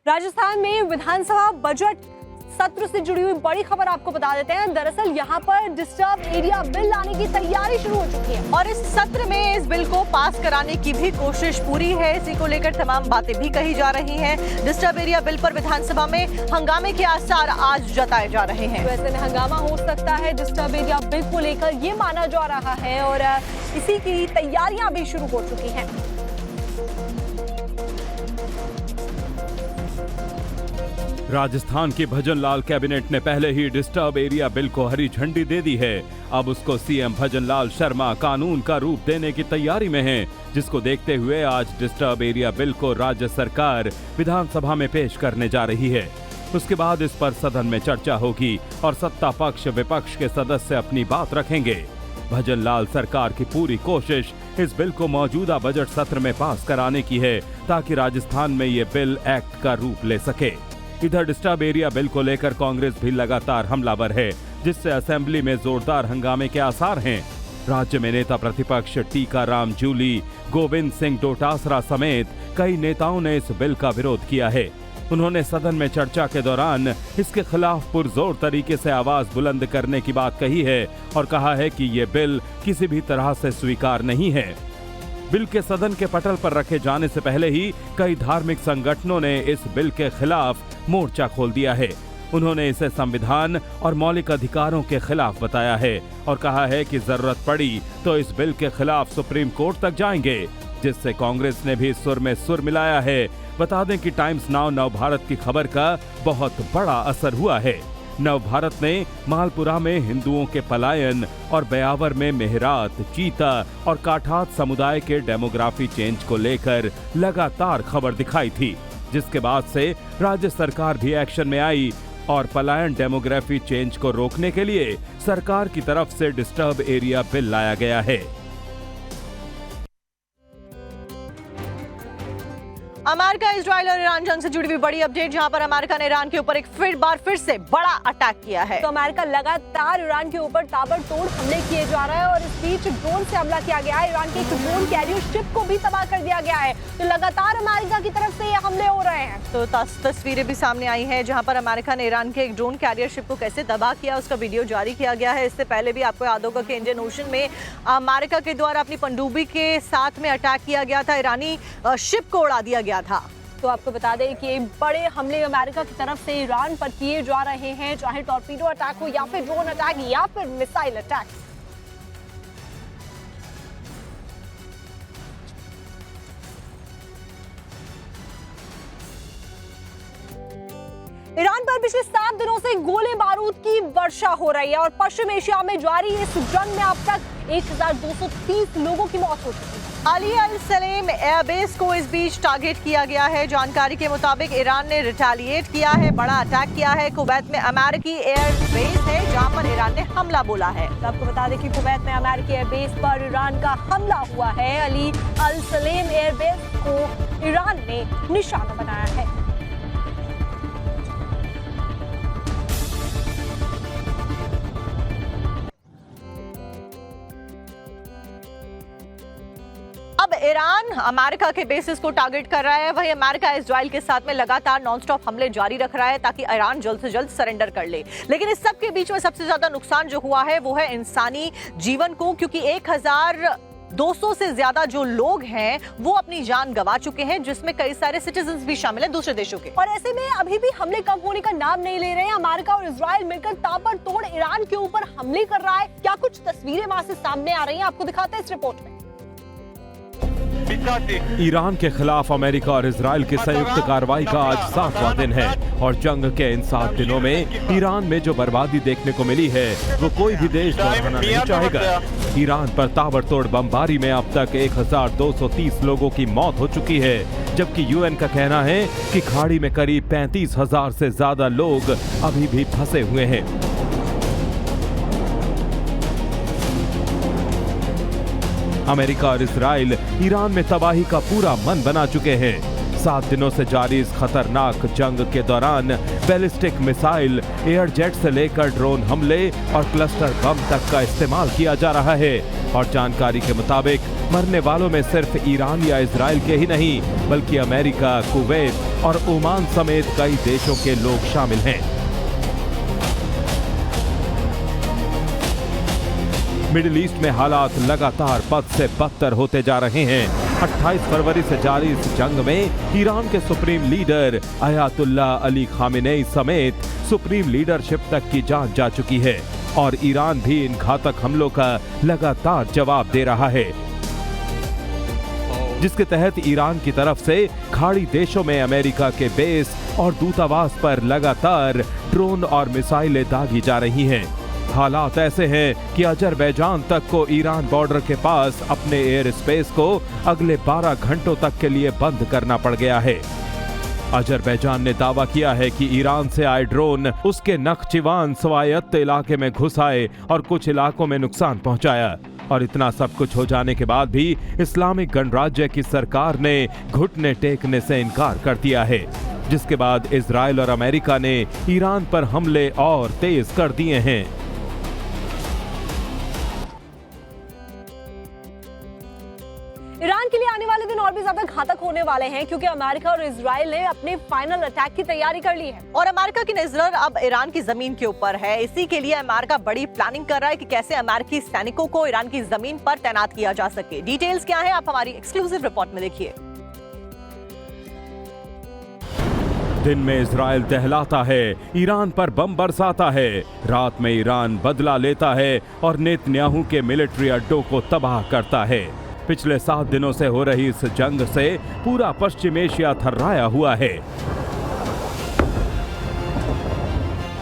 राजस्थान में विधानसभा बजट सत्र से जुड़ी हुई बड़ी खबर आपको बता देते हैं। दरअसल यहाँ पर डिस्टर्ब एरिया बिल लाने की तैयारी शुरू हो चुकी है और इस सत्र में इस बिल को पास कराने की भी कोशिश पूरी है। इसी को लेकर तमाम बातें भी कही जा रही हैं। डिस्टर्ब एरिया बिल पर विधानसभा में हंगामे के आसार आज जताए जा रहे हैं। तो ऐसे में हंगामा हो सकता है डिस्टर्ब एरिया बिल को लेकर, ये माना जा रहा है और इसी की तैयारियां भी शुरू हो चुकी हैं। राजस्थान की भजनलाल कैबिनेट ने पहले ही डिस्टर्ब एरिया बिल को हरी झंडी दे दी है। अब उसको सीएम भजनलाल शर्मा कानून का रूप देने की तैयारी में हैं, जिसको देखते हुए आज डिस्टर्ब एरिया बिल को राज्य सरकार विधानसभा में पेश करने जा रही है। उसके बाद इस पर सदन में चर्चा होगी और सत्ता पक्ष विपक्ष के सदस्य अपनी बात रखेंगे। भजनलाल सरकार की पूरी कोशिश इस बिल को मौजूदा बजट सत्र में पास कराने की है, ताकि राजस्थान में ये बिल एक्ट का रूप ले सके। इधर डिस्टर्ब एरिया बिल को लेकर कांग्रेस भी लगातार हमलावर है, जिससे असेंबली में जोरदार हंगामे के आसार हैं। राज्य में नेता प्रतिपक्ष टीकाराम जूली, गोविंद सिंह डोटासरा समेत कई नेताओं ने इस बिल का विरोध किया है। उन्होंने सदन में चर्चा के दौरान इसके खिलाफ पुरजोर तरीके से आवाज बुलंद करने की बात कही है और कहा है कि ये बिल किसी भी तरह से स्वीकार नहीं है। बिल के सदन के पटल पर रखे जाने से पहले ही कई धार्मिक संगठनों ने इस बिल के खिलाफ मोर्चा खोल दिया है। उन्होंने इसे संविधान और मौलिक अधिकारों के खिलाफ बताया है और कहा है कि जरूरत पड़ी तो इस बिल के खिलाफ सुप्रीम कोर्ट तक जाएंगे, जिससे कांग्रेस ने भी सुर में सुर मिलाया है। बता दें कि टाइम्स नाउ नवभारत की खबर का बहुत बड़ा असर हुआ है। नवभारत ने मालपुरा में हिंदुओं के पलायन और ब्यावर में मेहरात, चीता और काठात समुदाय के डेमोग्राफी चेंज को लेकर लगातार खबर दिखाई थी, जिसके बाद से राज्य सरकार भी एक्शन में आई और पलायन डेमोग्राफी चेंज को रोकने के लिए सरकार की तरफ से डिस्टर्ब एरिया बिल लाया गया है। अमेरिका, इजराइल और ईरान जंग से जुड़ी हुई बड़ी अपडेट, जहां पर अमेरिका ने ईरान के ऊपर एक फिर से बड़ा अटैक किया है। तो अमेरिका लगातार ईरान के ऊपर ताबड़तोड़ हमले किए जा रहा है और इस बीच ड्रोन से हमला किया गया है। ईरान के एक ड्रोन कैरियर शिप को भी तबाह कर दिया गया है। तो लगातार अमेरिका की तरफ से ये हमले हो रहे हैं। तो तस्वीरें भी सामने आई हैं, जहां पर अमेरिका ने ईरान के एक ड्रोन कैरियर शिप को कैसे तबाह किया, उसका वीडियो जारी किया गया है। इससे पहले भी आपको याद होगा कि इंडियन ओशन में अमेरिका के द्वारा अपनी पनडुब्बी के साथ में अटैक किया गया था, ईरानी शिप को उड़ा दिया गया था। तो आपको बता दें कि बड़े हमले अमेरिका की तरफ से ईरान पर किए जा रहे हैं, चाहे टॉर्पीडो अटैक हो या फिर ड्रोन अटैक या फिर मिसाइल अटैक। ईरान पर पिछले 7 दिनों से गोले बारूद की वर्षा हो रही है और पश्चिम एशिया में जारी इस जंग में अब तक 1230 लोगों की मौत हो चुकी है। अली अल सलेम एयरबेस को इस बीच टारगेट किया गया है। जानकारी के मुताबिक ईरान ने रिटेलिएट किया है, बड़ा अटैक किया है। कुवैत में अमेरिकी एयरबेस है, जहां पर ईरान ने हमला बोला है। तो आपको बता दें कि कुवैत में अमेरिकी एयरबेस पर ईरान का हमला हुआ है। अली अल सलेम एयरबेस को ईरान ने निशाना बनाया है। अब ईरान अमेरिका के बेसिस को टारगेट कर रहा है। वही अमेरिका इजराइल के साथ में लगातार नॉनस्टॉप हमले जारी रख रहा है ताकि ईरान जल्द से जल्द सरेंडर कर ले। लेकिन इस सब के बीच में सबसे ज्यादा नुकसान जो हुआ है वो है इंसानी जीवन को, क्योंकि 1200 से ज्यादा जो लोग हैं वो अपनी जान गंवा चुके हैं, जिसमें कई सारे सिटीजन्स भी शामिल हैं दूसरे देशों के। और ऐसे में अभी भी हमले कम होने का नाम नहीं ले रहे हैं। अमेरिका और इजराइल मिलकर ताबड़तोड़ ईरान के ऊपर हमले कर रहा है। क्या कुछ तस्वीरें वहां से सामने आ रही हैं, आपको दिखाते हैं इस रिपोर्ट में। ईरान के खिलाफ अमेरिका और इजराइल की संयुक्त कार्रवाई का आज 7वां दिन है और जंग के इन 7 दिनों में ईरान में जो बर्बादी देखने को मिली है वो कोई भी देश दोहराना नहीं चाहेगा। ईरान पर ताबड़तोड़ बमबारी में अब तक 1230 लोगों की मौत हो चुकी है, जबकि यूएन का कहना है कि खाड़ी में करीब 35,000 से ज्यादा लोग अभी भी फंसे हुए हैं। अमेरिका और इजराइल ईरान में तबाही का पूरा मन बना चुके हैं। 7 दिनों से जारी इस खतरनाक जंग के दौरान बैलिस्टिक मिसाइल, एयर जेट से लेकर ड्रोन हमले और क्लस्टर बम तक का इस्तेमाल किया जा रहा है। और जानकारी के मुताबिक मरने वालों में सिर्फ ईरान या इजराइल के ही नहीं, बल्कि अमेरिका, कुवैत और ओमान समेत कई देशों के लोग शामिल हैं। मिडिल ईस्ट में हालात लगातार बद से बदतर होते जा रहे हैं। 28 फरवरी से जारी इस जंग में ईरान के supreme leader Ayatollah Ali Khamenei समेत सुप्रीम लीडरशिप तक की जान जा चुकी है और ईरान भी इन घातक हमलों का लगातार जवाब दे रहा है, जिसके तहत ईरान की तरफ से खाड़ी देशों में अमेरिका के बेस और दूतावास पर लगातार ड्रोन और मिसाइलें दागी जा रही हैं। हालात ऐसे हैं कि अजरबैजान तक को ईरान बॉर्डर के पास अपने एयर स्पेस को अगले 12 घंटों तक के लिए बंद करना पड़ गया है। अजरबैजान ने दावा किया है कि ईरान से आए ड्रोन उसके नखचिवान स्वायत्त इलाके में घुस आए और कुछ इलाकों में नुकसान पहुंचाया। और इतना सब कुछ हो जाने के बाद भी इस्लामिक गणराज्य की सरकार ने घुटने टेकने से इनकार कर दिया है, जिसके बाद इजराइल और अमेरिका ने ईरान पर हमले और तेज कर दिए हैं। ईरान के लिए आने वाले दिन और भी ज्यादा घातक होने वाले हैं, क्योंकि अमेरिका और इजराइल ने अपने फाइनल अटैक की तैयारी कर ली है और अमेरिका की नजर अब ईरान की जमीन के ऊपर है। इसी के लिए अमेरिका बड़ी प्लानिंग कर रहा है कि कैसे अमेरिकी सैनिकों को ईरान की जमीन पर तैनात किया जा सके। डिटेल्स क्या है, आप हमारी एक्सक्लूसिव रिपोर्ट में देखिए। दिन में इजराइल दहलाता है, ईरान पर बम बरसाता है, रात में ईरान बदला लेता है और नेतन्याहू के मिलिट्री अड्डों को तबाह करता है। पिछले 7 दिनों से हो रही इस जंग से पूरा पश्चिम एशिया थर्राया हुआ है।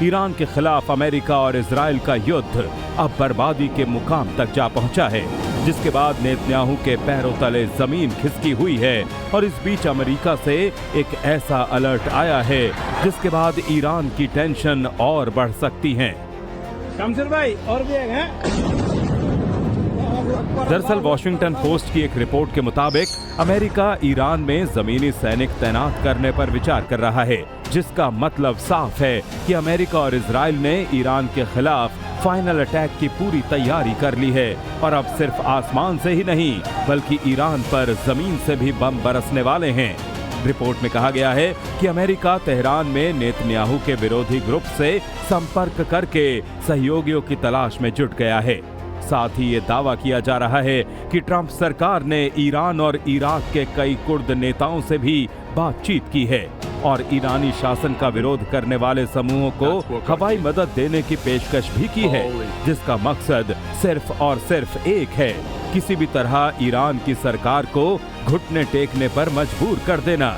ईरान के खिलाफ अमेरिका और इजराइल का युद्ध अब बर्बादी के मुकाम तक जा पहुंचा है, जिसके बाद नेतन्याहू के पैरों तले जमीन खिसकी हुई है। और इस बीच अमेरिका से एक ऐसा अलर्ट आया है जिसके बाद ईरान की टेंशन और बढ़ सकती है। शमशेर भाई और भी हैं। दरअसल वॉशिंगटन पोस्ट की एक रिपोर्ट के मुताबिक अमेरिका ईरान में जमीनी सैनिक तैनात करने पर विचार कर रहा है, जिसका मतलब साफ है कि अमेरिका और इजराइल ने ईरान के खिलाफ फाइनल अटैक की पूरी तैयारी कर ली है। और अब सिर्फ आसमान से ही नहीं, बल्कि ईरान पर जमीन से भी बम बरसने वाले हैं। रिपोर्ट में कहा गया है कि अमेरिका तेहरान में नेतन्याहू के विरोधी ग्रुप से संपर्क करके सहयोगियों की तलाश में जुट गया है। साथ ही ये दावा किया जा रहा है कि ट्रंप सरकार ने ईरान और इराक के कई कुर्द नेताओं से भी बातचीत की है और ईरानी शासन का विरोध करने वाले समूहों को हवाई मदद देने की पेशकश भी की है, जिसका मकसद सिर्फ और सिर्फ एक है, किसी भी तरह ईरान की सरकार को घुटने टेकने पर मजबूर कर देना।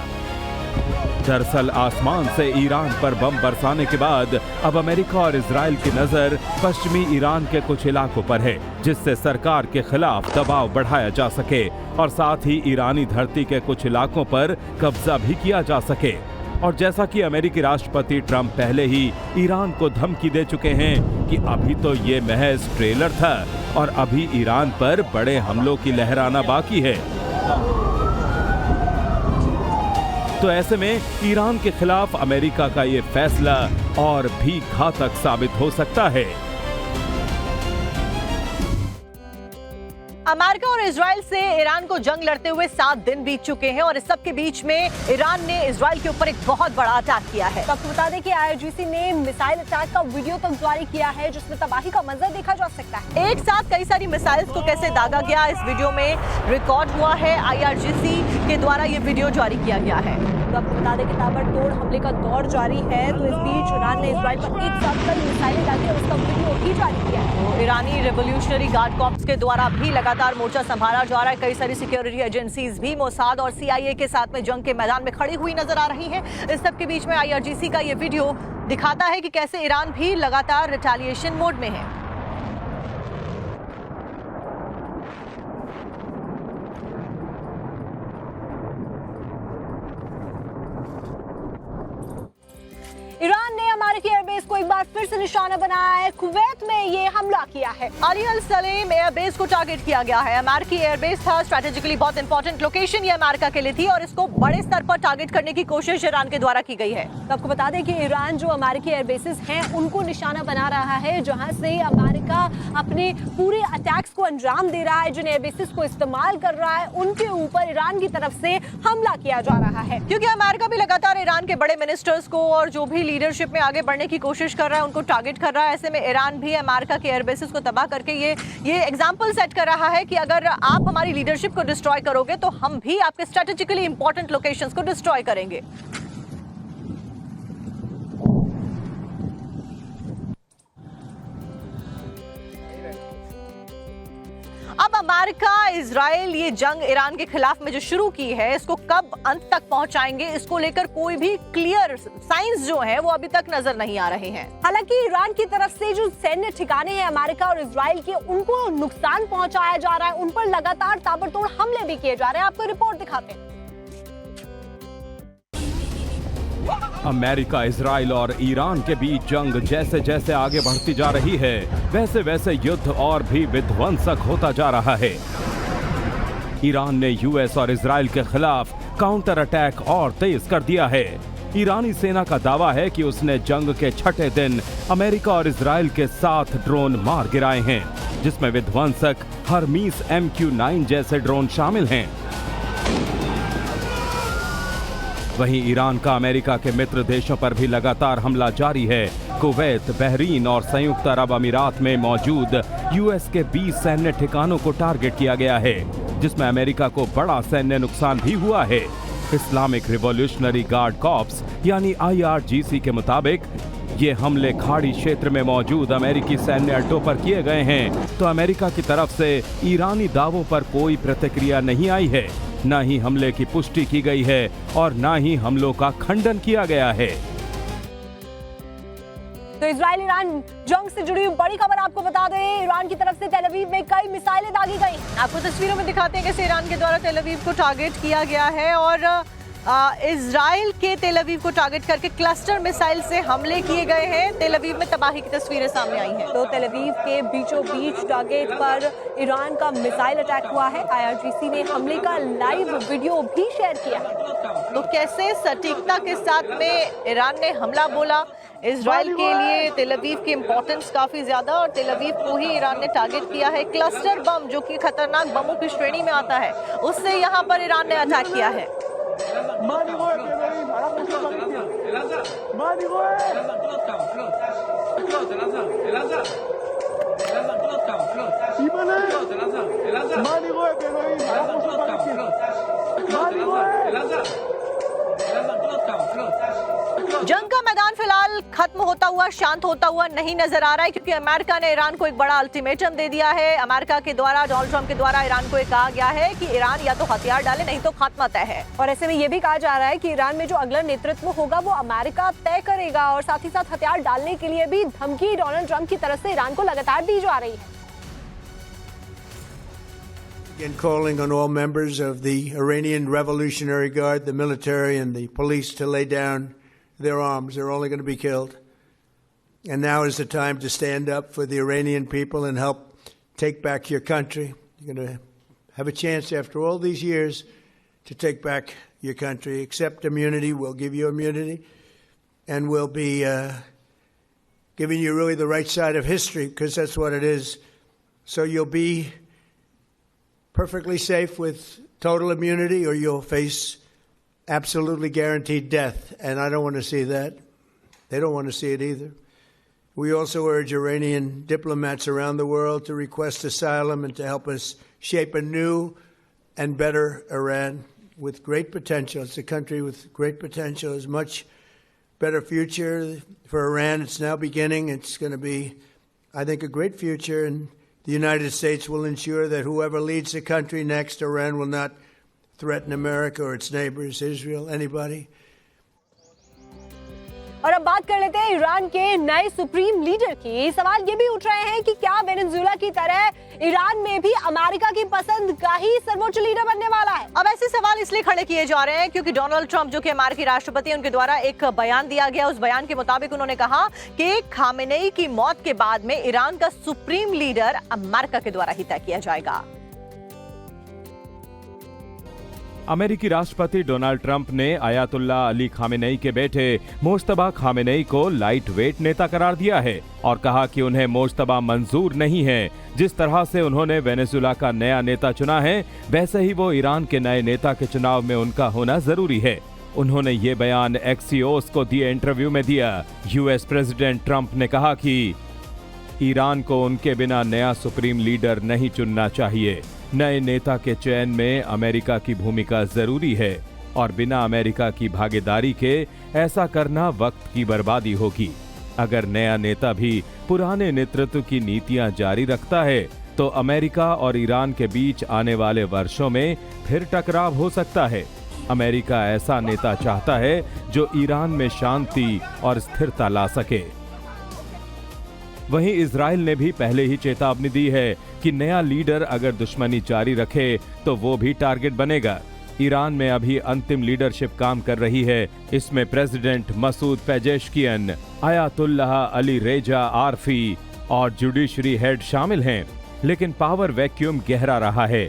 दरअसल आसमान से ईरान पर बम बरसाने के बाद अब अमेरिका और इजराइल की नजर पश्चिमी ईरान के कुछ इलाकों पर है, जिससे सरकार के खिलाफ दबाव बढ़ाया जा सके और साथ ही ईरानी धरती के कुछ इलाकों पर कब्जा भी किया जा सके। और जैसा कि अमेरिकी राष्ट्रपति ट्रंप पहले ही ईरान को धमकी दे चुके हैं कि अभी तो ये महज ट्रेलर था और अभी ईरान पर बड़े हमलों की लहराना बाकी है। तो ऐसे में ईरान के खिलाफ अमेरिका का ये फैसला और भी घातक साबित हो सकता है। अमेरिका और इजराइल से ईरान को जंग लड़ते हुए 7 दिन बीत चुके हैं और इस सब के बीच में ईरान ने इजराइल के ऊपर एक बहुत बड़ा अटैक किया है। तो आपको बता दें कि IRGC ने मिसाइल अटैक का वीडियो तक जारी किया है, जिसमें तबाही का मंजर देखा जा सकता है। एक साथ कई सारी मिसाइल्स को कैसे दागा गया इस वीडियो में रिकॉर्ड हुआ है। IRGC के द्वारा ये वीडियो जारी किया गया है। तो आपको बता दें कि ताबड़तोड़ हमले का दौर जारी है। तो इस बीच ईरान ने इजराइल पर एक साथ कई मिसाइलें दागी और उसका वीडियो भी जारी किया है। तो ईरानी रेवोल्यूशनरी गार्ड कॉर्प्स के द्वारा भी लगातार मोर्चा संभाला जा रहा है। कई सारी सिक्योरिटी एजेंसीज भी मोसाद और CIA के साथ में जंग के मैदान में खड़ी हुई नजर आ रही हैं। इस सब के बीच में IRGC का ये वीडियो दिखाता है कि कैसे ईरान भी लगातार रिटेलिएशन मोड में है। ईरान ने हमारे अमेरिकी एयरबेस को एक बार फिर से निशाना बनाया है। कुवैत में ये हमला किया है। अली अल सलेम एयरबेस को टारगेट किया गया है। अमेरिकी एयरबेस था, स्ट्रेटेजिकली बहुत इंपॉर्टेंट लोकेशन ये अमेरिका के लिए थी और इसको बड़े स्तर पर टारगेट करने की कोशिश ईरान के द्वारा की गई है। तो आपको बता दें कि ईरान जो अमेरिकी एयरबेसेस हैं उनको निशाना बना रहा है, जहां से अमेरिका अपने पूरे अटैक्स को अंजाम दे रहा है। जिन एयरबेसेस को इस्तेमाल कर रहा है उनके ऊपर ईरान की तरफ से हमला किया जा रहा है, क्योंकि अमेरिका भी लगातार ईरान के बड़े मिनिस्टर्स को और जो भी लीडरशिप में आगे बढ़ने की कोशिश कर रहा है उनको टारगेट कर रहा है। ऐसे में ईरान भी अमेरिका के एयरबेसेस को तबाह करके ये एग्जांपल सेट कर रहा है कि अगर आप हमारी लीडरशिप को डिस्ट्रॉय करोगे तो हम भी आपके स्ट्रेटेजिकली इंपॉर्टेंट लोकेशंस को डिस्ट्रॉय करेंगे। अब अमेरिका इजराइल ये जंग ईरान के खिलाफ में जो शुरू की है इसको कब अंत तक पहुंचाएंगे, इसको लेकर कोई भी क्लियर साइंस जो है वो अभी तक नजर नहीं आ रहे हैं। हालांकि ईरान की तरफ से जो सैन्य ठिकाने हैं अमेरिका और इजराइल के, उनको नुकसान पहुंचाया जा रहा है, उन पर लगातार ताबड़तोड़ हमले भी किए जा रहे हैं। आपको रिपोर्ट दिखाते हैं। अमेरिका, इजराइल और ईरान के बीच जंग जैसे जैसे आगे बढ़ती जा रही है वैसे वैसे युद्ध और भी विध्वंसक होता जा रहा है। ईरान ने यूएस और इजराइल के खिलाफ काउंटर अटैक और तेज कर दिया है। ईरानी सेना का दावा है कि उसने जंग के छठे दिन अमेरिका और इजराइल के 7 ड्रोन मार गिराए हैं, जिसमें विध्वंसक हरमीस MQ-9 जैसे ड्रोन शामिल हैं। वहीं ईरान का अमेरिका के मित्र देशों पर भी लगातार हमला जारी है। कुवैत, बहरीन और संयुक्त अरब अमीरात में मौजूद यूएस के 20 सैन्य ठिकानों को टारगेट किया गया है, जिसमें अमेरिका को बड़ा सैन्य नुकसान भी हुआ है। इस्लामिक रिवॉल्यूशनरी गार्ड कॉर्प्स यानी IRGC के मुताबिक ये हमले खाड़ी क्षेत्र में मौजूद अमेरिकी सैन्य अड्डों पर किए गए हैं। तो अमेरिका की तरफ से ईरानी दावों पर कोई प्रतिक्रिया नहीं आई है, न ही हमले की पुष्टि की गई है और न ही हमलों का खंडन किया गया है। तो इजराइल ईरान जंग से जुड़ी बड़ी खबर आपको बता दें, ईरान की तरफ से तेल अवीव में कई मिसाइलें दागी गई। आपको तस्वीरों में दिखाते हैं कैसे ईरान के द्वारा तेल अवीव को टारगेट किया गया है और इजराइल के तेल अवीव को टारगेट करके क्लस्टर मिसाइल से हमले किए गए हैं। तेल अवीव में तबाही की तस्वीरें सामने आई हैं। तो तेल अवीव के बीचों बीच टारगेट पर ईरान का मिसाइल अटैक हुआ है। IRGC ने हमले का लाइव वीडियो भी शेयर किया है। तो कैसे सटीकता के साथ में ईरान ने हमला बोला। इजराइल के लिए तेल अवीव की इंपॉर्टेंस काफी ज्यादा और तेल अवीव को ही ईरान ने टारगेट किया है। क्लस्टर बम जो कि खतरनाक बमों की श्रेणी में आता है, उससे यहाँ पर ईरान ने अटैक किया है। जंग का मैदान फिलहाल खत्म होता हुआ, शांत होता हुआ नहीं नजर आ रहा है, क्योंकि अमेरिका ने ईरान को एक बड़ा अल्टीमेटम दे दिया है। अमेरिका के द्वारा, डोनाल्ड ट्रंप के द्वारा ईरान को कहा गया है कि ईरान या तो हथियार डाले, नहीं तो खात्मा तय है। और ऐसे में यह भी कहा जा रहा है कि ईरान में जो अगला नेतृत्व होगा वो अमेरिका तय करेगा और साथ ही साथ हथियार डालने के लिए भी धमकी डोनाल्ड ट्रंप की तरफ से ईरान को लगातार दी जा रही है। And calling on all members of the Iranian Revolutionary Guard, the military and the police to lay down their arms. They're only going to be killed. And now is the time to stand up for the Iranian people and help take back your country. You're going to have a chance after all these years to take back your country. Accept immunity. We'll give you immunity. And we'll be giving you really the right side of history, because that's what it is. So you'll be perfectly safe with total immunity, or you'll face absolutely guaranteed death. And I don't want to see that. They don't want to see it either. We also urge Iranian diplomats around the world to request asylum and to help us shape a new and better Iran with great potential. It's a country with great potential. There's much better future for Iran. It's now beginning. It's going to be, I think, a great future. And the United States will ensure that whoever leads the country next, Iran will not threaten America or its neighbors, Israel, anybody. और अब बात कर लेते हैं Iran के नए supreme leader की। सवाल ये भी उठ रहे हैं कि क्या वेनेजुएला की तरह ईरान में भी अमेरिका की पसंद का ही सर्वोच्च लीडर बनने वाला है। अब ऐसे सवाल इसलिए खड़े किए जा रहे हैं क्योंकि डोनाल्ड ट्रंप जो कि अमेरिकी राष्ट्रपति हैं, उनके द्वारा एक बयान दिया गया। उस बयान के मुताबिक उन्होंने कहा कि खामेनेई की मौत के बाद में ईरान का सुप्रीम लीडर अमेरिका के द्वारा ही तय किया जाएगा। अमेरिकी राष्ट्रपति डोनाल्ड ट्रंप ने अयातुल्ला अली खामेनेई के बेटे मोज्तबा खामेनेई को लाइट वेट नेता करार दिया है और कहा कि उन्हें मोज्तबा मंजूर नहीं है। जिस तरह से उन्होंने वेनेजुएला का नया नेता चुना है, वैसे ही वो ईरान के नए नेता के चुनाव में उनका होना जरूरी है। उन्होंने ये बयान एक्सियोस को दिए इंटरव्यू में दिया। यूएस प्रेसिडेंट ट्रंप ने कहा कि ईरान को उनके बिना नया सुप्रीम लीडर नहीं चुनना चाहिए। नए नेता के चयन में अमेरिका की भूमिका जरूरी है और बिना अमेरिका की भागीदारी के ऐसा करना वक्त की बर्बादी होगी। अगर नया नेता भी पुराने नेतृत्व की नीतियां जारी रखता है तो अमेरिका और ईरान के बीच आने वाले वर्षों में फिर टकराव हो सकता है। अमेरिका ऐसा नेता चाहता है जो ईरान में शांति और स्थिरता ला सके। वहीं इजराइल ने भी पहले ही चेतावनी दी है कि नया लीडर अगर दुश्मनी जारी रखे तो वो भी टारगेट बनेगा। ईरान में अभी अंतिम लीडरशिप काम कर रही है। इसमें president Masoud Pezeshkian, Ayatollah Ali रेजा आरफी और जुडिशरी हेड शामिल हैं, लेकिन पावर वैक्यूम गहरा रहा है।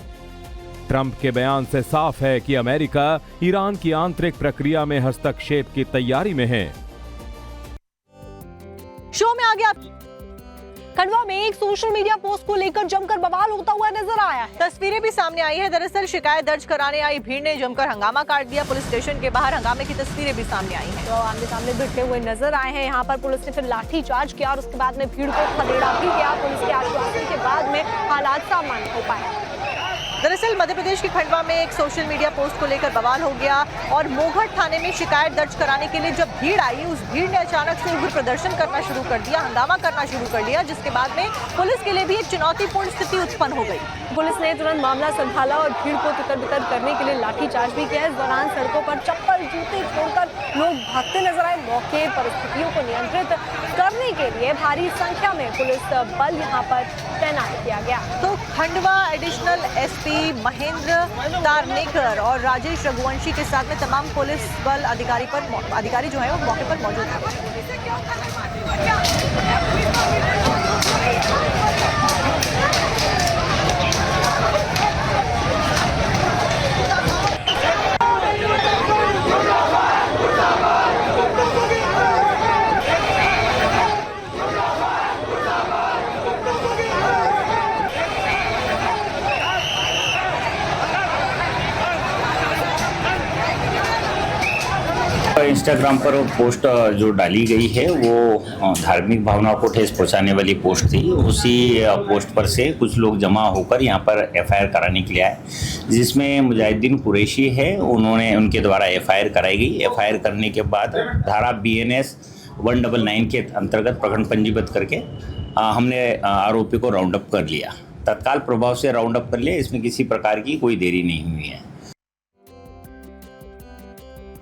ट्रंप के बयान से साफ है कि अमेरिका ईरान की आंतरिक प्रक्रिया में हस्तक्षेप की तैयारी में है। शो में आगे खंडवा में एक सोशल मीडिया पोस्ट को लेकर जमकर बवाल होता हुआ नजर आया है। तस्वीरें भी सामने आई है। दरअसल शिकायत दर्ज कराने आई भीड़ ने जमकर हंगामा काट दिया। पुलिस स्टेशन के बाहर हंगामे की तस्वीरें भी सामने आई हैं। तो आमने सामने भिड़ते हुए नजर आए हैं। यहाँ पर पुलिस ने फिर लाठी चार्ज किया और उसके बाद में भीड़ को खदेड़ा भी किया। पुलिस के आश्वासन के बाद में हालात सामान्य हो पाए। दरअसल मध्य प्रदेश के खंडवा में एक सोशल मीडिया पोस्ट को लेकर बवाल हो गया और मोघट थाने में शिकायत दर्ज कराने के लिए जब भीड़ आई, उस भीड़ ने अचानक से उग्र प्रदर्शन करना शुरू कर दिया, हंगामा करना शुरू कर दिया, जिसके बाद में पुलिस के लिए भी एक चुनौतीपूर्ण स्थिति उत्पन्न हो गई। पुलिस ने तुरंत मामला संभाला और भीड़ को तितर-बितर करने के लिए लाठीचार्ज भी किया। इस दौरान सड़कों पर चप्पल जूते छोड़कर लोग भागते नजर आए। मौके परिस्थितियों को नियंत्रित करने के लिए भारी संख्या में पुलिस बल यहाँ पर तैनात किया गया। तो खंडवा एडिशनल एसपी महेंद्र तारनेकर और राजेश रघुवंशी के साथ में तमाम पुलिस बल अधिकारी जो है वो मौके पर मौजूद हैं। इंस्टाग्राम पर पोस्ट जो डाली गई है वो धार्मिक भावनाओं को ठेस पहुंचाने वाली पोस्ट थी। उसी पोस्ट पर से कुछ लोग जमा होकर यहाँ पर एफआईआर कराने के लिए आए, जिसमें मुजाहिदीन कुरैशी है, उनके द्वारा एफआईआर कराई गई। एफआईआर करने के बाद धारा BNS 199 के अंतर्गत प्रखंड पंजीबद्ध करके हमने आरोपी को राउंड अप कर लिया। तत्काल प्रभाव से राउंड अप कर लिया। इसमें किसी प्रकार की कोई देरी नहीं हुई है।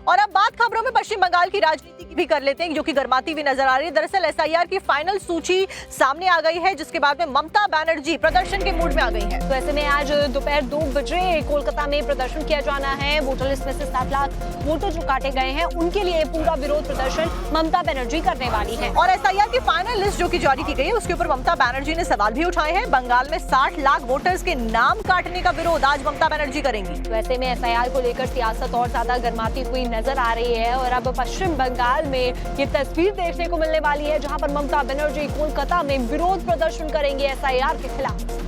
और अब बात खबरों में पश्चिम बंगाल की राजनीति की भी कर लेते हैं, जो कि गर्माती हुई नजर आ रही है। दरअसल एसआईआर की फाइनल सूची सामने आ गई है, जिसके बाद में ममता बनर्जी प्रदर्शन के मूड में आ गई हैं। तो ऐसे में आज दोपहर 2 बजे कोलकाता में प्रदर्शन किया जाना है। वोटर लिस्ट में से 7 लाख वोटर जो काटे गए हैं, उनके लिए पूरा विरोध प्रदर्शन ममता बनर्जी करने वाली है। और एसआईआर की फाइनल लिस्ट जो की जारी की गई है, उसके ऊपर ममता बनर्जी ने सवाल भी उठाए हैं। बंगाल में 60 लाख वोटर्स के नाम काटने का विरोध आज ममता बनर्जी करेंगी। तो ऐसे में एसआईआर को लेकर सियासत और ज्यादा गर्माती हुई नजर आ रही है। और अब पश्चिम बंगाल में ये तस्वीर देखने को मिलने वाली है, जहां पर ममता बनर्जी कोलकाता में विरोध प्रदर्शन करेंगे एसआईआर के खिलाफ।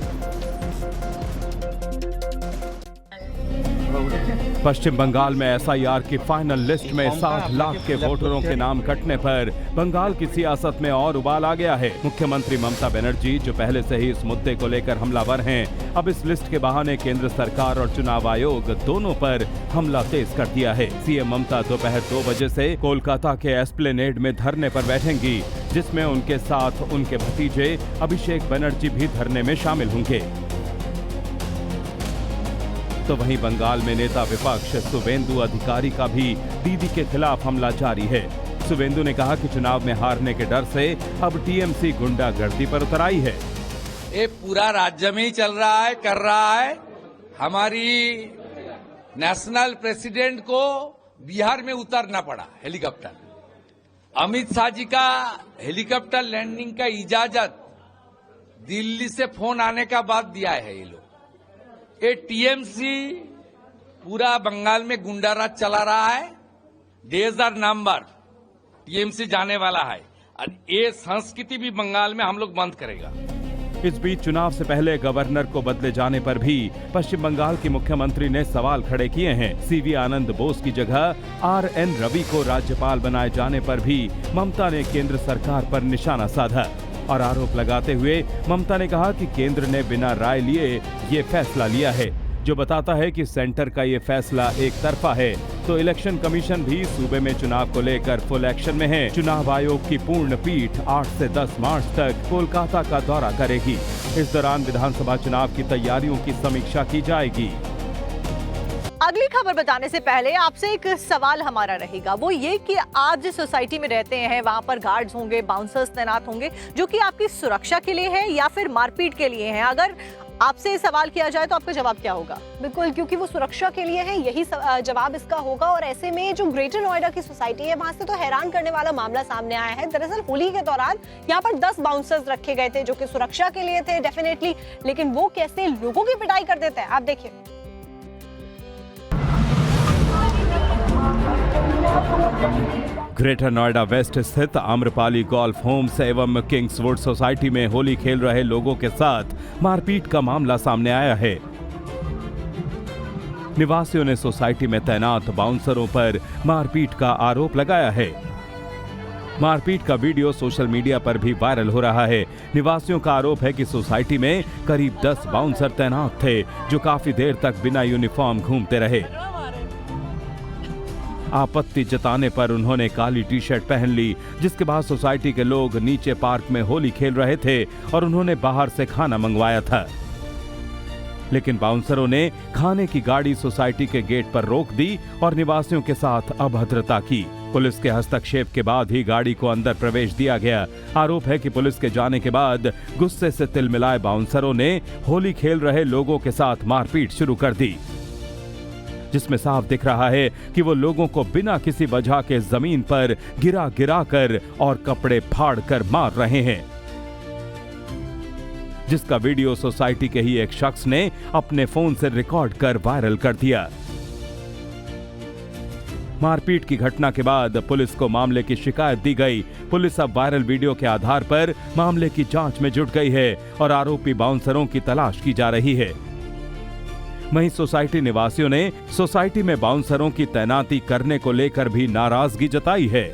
पश्चिम बंगाल में एसआईआर की फाइनल लिस्ट में 60 लाख के वोटरों के नाम कटने पर बंगाल की सियासत में और उबाल आ गया है। मुख्यमंत्री ममता बनर्जी, जो पहले से ही इस मुद्दे को लेकर हमलावर हैं, अब इस लिस्ट के बहाने केंद्र सरकार और चुनाव आयोग दोनों पर हमला तेज कर दिया है। सीएम ममता दोपहर 2 बजे से कोलकाता के एस्प्लेनेड में धरने पर बैठेंगी, जिसमें उनके साथ उनके भतीजे अभिषेक बनर्जी भी धरने में शामिल होंगे। तो वहीं बंगाल में नेता विपक्ष शुवेंदु अधिकारी का भी दीदी के खिलाफ हमला जारी है। सुवेंदु ने कहा कि चुनाव में हारने के डर से अब टीएमसी गुंडागर्दी पर उतर आई है। ये पूरा राज्य में ही चल रहा है, कर रहा है। हमारी नेशनल प्रेसिडेंट को बिहार में उतरना पड़ा हेलीकॉप्टर। अमित शाह जी का हेलीकॉप्टर लैंडिंग का इजाजत दिल्ली से फोन आने का बाद दिया है ये लोग। ये टीएमसी पूरा बंगाल में गुंडाराज चला रहा है। 1000 नंबर टीएमसी जाने वाला है और ये संस्कृति भी बंगाल में हम लोग बंद करेगा। इस बीच चुनाव से पहले गवर्नर को बदले जाने पर भी पश्चिम बंगाल की मुख्यमंत्री ने सवाल खड़े किए हैं। सीवी आनंद बोस की जगह RN रवि को राज्यपाल बनाए जाने पर भी ममता ने केंद्र सरकार पर निशाना साधा और आरोप लगाते हुए ममता ने कहा कि केंद्र ने बिना राय लिए ये फैसला लिया है, जो बताता है कि सेंटर का ये फैसला एक तरफा है। तो इलेक्शन कमीशन भी सूबे में चुनाव को लेकर फुल एक्शन में है। चुनाव आयोग की पूर्ण पीठ 8 से 10 मार्च तक कोलकाता का दौरा करेगी। इस दौरान विधानसभा चुनाव की तैयारियों की समीक्षा की जाएगी। अगली खबर बताने से पहले आपसे एक सवाल हमारा रहेगा, वो ये कि आप जिस सोसाइटी में रहते हैं वहां पर गार्ड्स होंगे, बाउंसर्स तैनात होंगे, जो कि आपकी सुरक्षा के लिए है या फिर मारपीट के लिए हैं? अगर आपसे सवाल किया जाए तो आपका जवाब क्या होगा? बिल्कुल, क्योंकि वो सुरक्षा के लिए है, यही जवाब इसका होगा। और ऐसे में जो ग्रेटर नोएडा की सोसाइटी है वहां से तो हैरान करने वाला मामला सामने आया है। दरअसल होली के दौरान यहाँ पर 10 बाउंसर्स रखे गए थे जो कि सुरक्षा के लिए थे डेफिनेटली, लेकिन वो कैसे लोगों की पिटाई कर देते हैं आप देखिए। ग्रेटर नोएडा वेस्ट स्थित आम्रपाली गोल्फ होम्स एवं किंग्सवुड सोसाइटी में होली खेल रहे लोगों के साथ मारपीट का मामला सामने आया है। निवासियों ने सोसाइटी में तैनात बाउंसरों पर मारपीट का आरोप लगाया है। मारपीट का वीडियो सोशल मीडिया पर भी वायरल हो रहा है। निवासियों का आरोप है कि सोसाइटी में करीब 10 बाउंसर तैनात थे जो काफी देर तक बिना यूनिफॉर्म घूमते रहे। आपत्ति जताने पर उन्होंने काली टी-शर्ट पहन ली, जिसके बाद सोसाइटी के लोग नीचे पार्क में होली खेल रहे थे और उन्होंने बाहर से खाना मंगवाया था। लेकिन बाउंसरों ने खाने की गाड़ी सोसाइटी के गेट पर रोक दी और निवासियों के साथ अभद्रता की। पुलिस के हस्तक्षेप के बाद ही गाड़ी को अंदर प्रवेश दिया गया। आरोप है कि पुलिस के जाने के बाद गुस्से से तिलमिलाए बाउंसरों ने होली खेल रहे लोगों के साथ मारपीट शुरू कर दी, जिसमें साफ दिख रहा है कि वो लोगों को बिना किसी वजह के जमीन पर गिरा कर और कपड़े फाड़ कर मार रहे हैं, जिसका वीडियो सोसाइटी के ही एक शख्स ने अपने फोन से रिकॉर्ड कर वायरल कर दिया। मारपीट की घटना के बाद पुलिस को मामले की शिकायत दी गई। पुलिस अब वायरल वीडियो के आधार पर मामले की जांच में जुट गई है और आरोपी बाउंसरों की तलाश की जा रही है। वहीं सोसाइटी निवासियों ने सोसाइटी में बाउंसरों की तैनाती करने को लेकर भी नाराजगी जताई है।